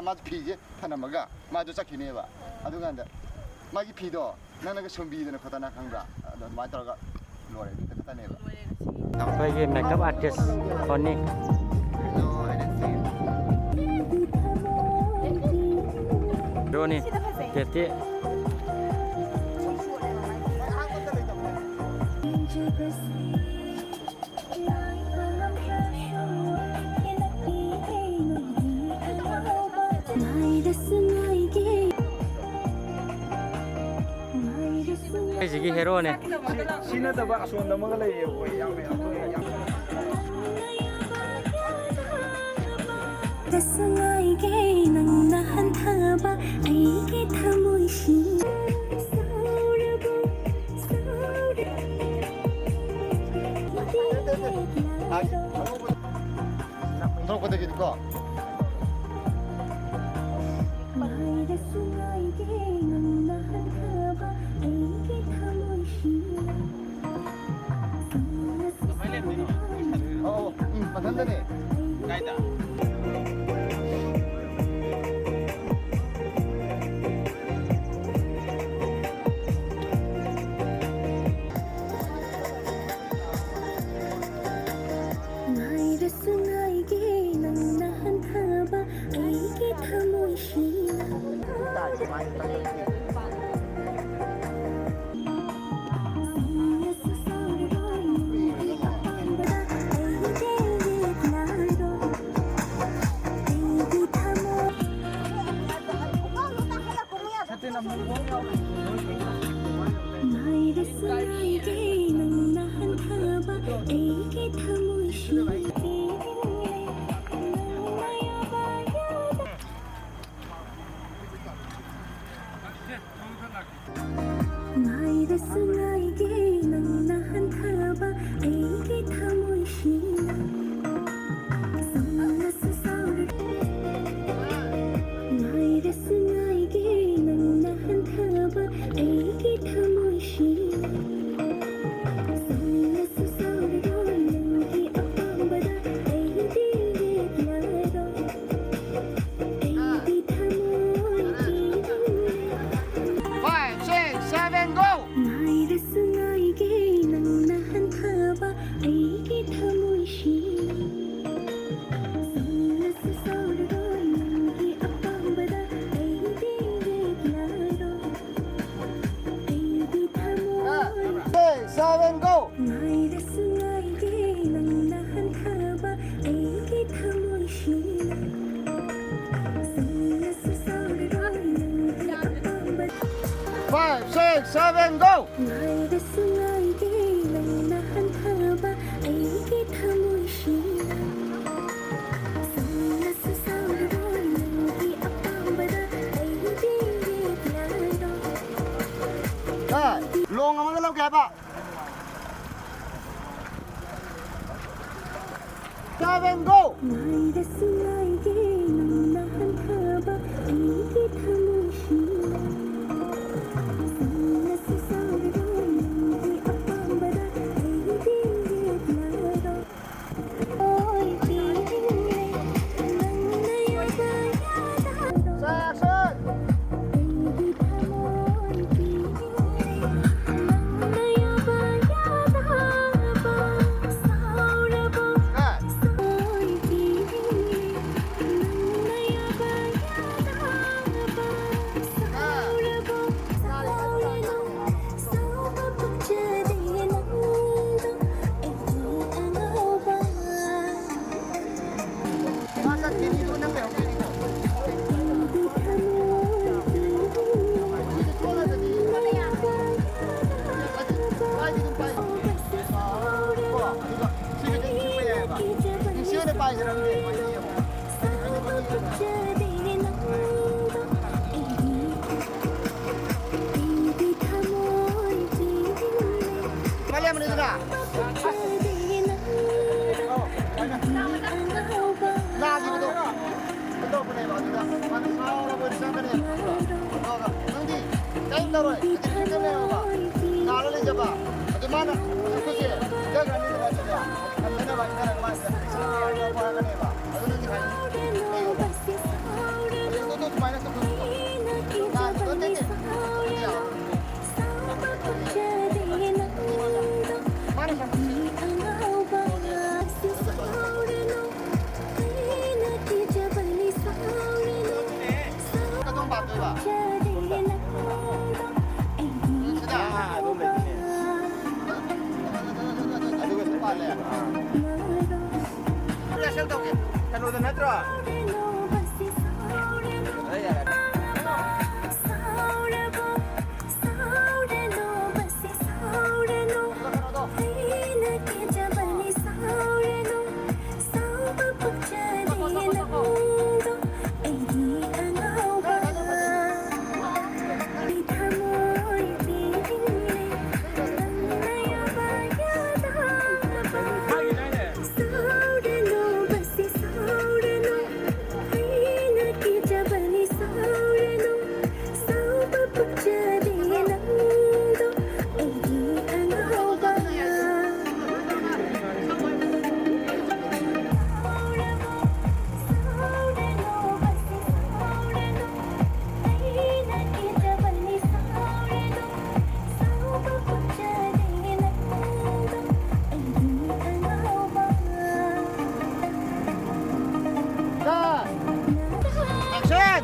마주 피지 하나마가 마주 짝히네봐 아두간다 마기 피도 나는 그 좀비드는 거다나 강가 너 많이 들어가 노래 그다네봐 Bagi makeup artist Tony. Doni, jadi Sigi hero nih. Sini ada bak suara mana lagi? रसलाइगे Nanna हंथाबा आईगे थमोइशी 들어가 되니까 रसलाइगे Nanna हंथाबा आईगे थमोइशी 맞는다네 가이다. Five, six, seven, go! Long ang mga lawag ba? 7, go! Natra. Action!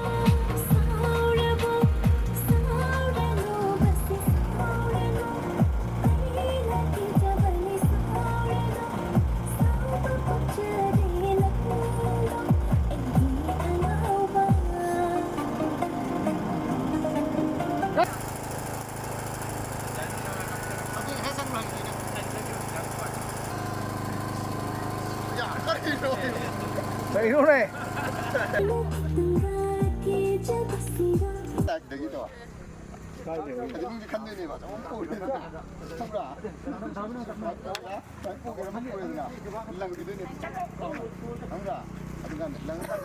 Sa ino na eh. Tak begitu. Tadi mungkin kan ini macam apa ni? Sabra. Aku kira mana kau ni? Lang gitu ni. Sabra. Aduh kan, lang tak.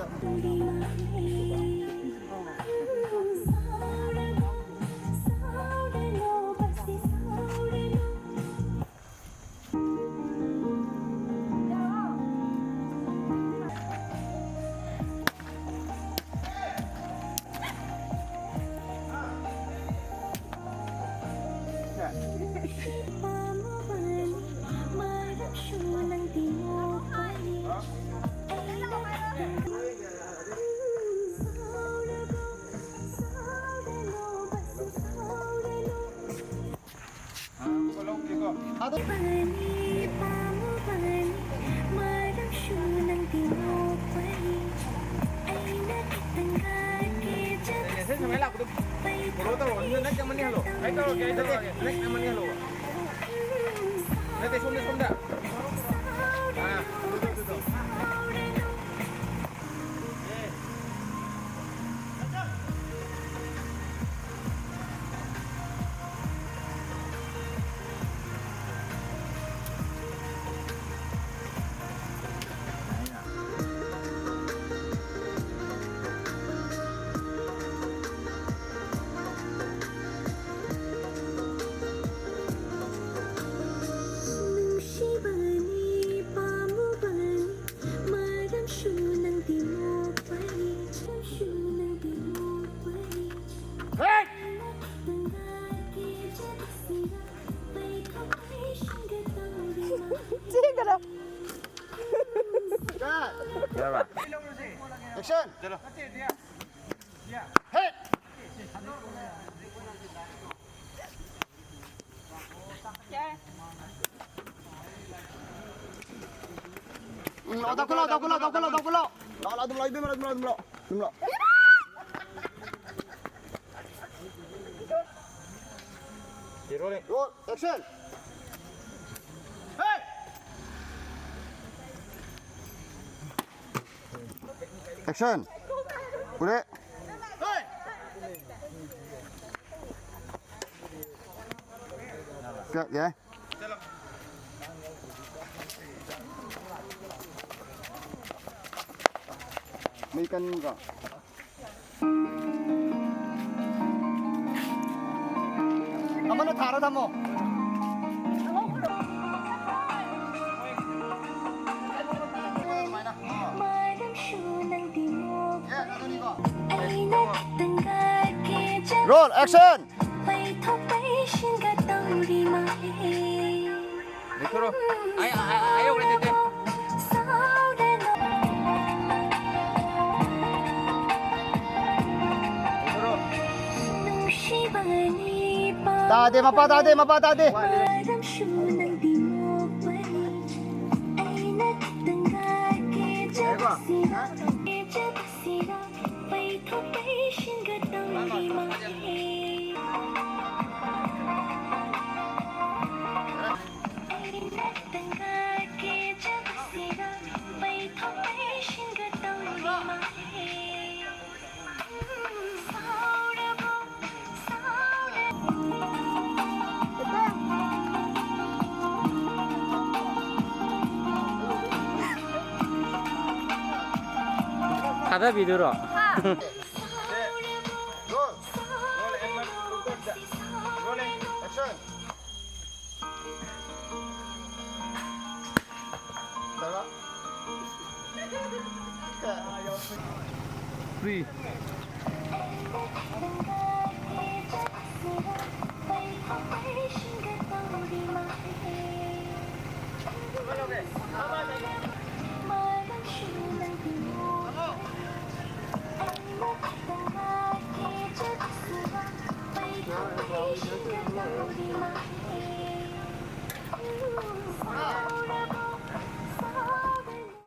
Kalau tahu, ni nak yang mana lo? Ay tahu, kaya tahu, nak yang mana lo? Nanti sunda. Ah, betul. Action! Hey! Daw ko lo. Dumlo. Rolling. Roll, action! Hey! Action! Uli! Hey! Okay. May ikan ka. Aman na tara mo. Roll, action! Dito ro. Ayaw ulit dito. Dade, mapa. 가다 비들어. 롤. 액션. 나가. 3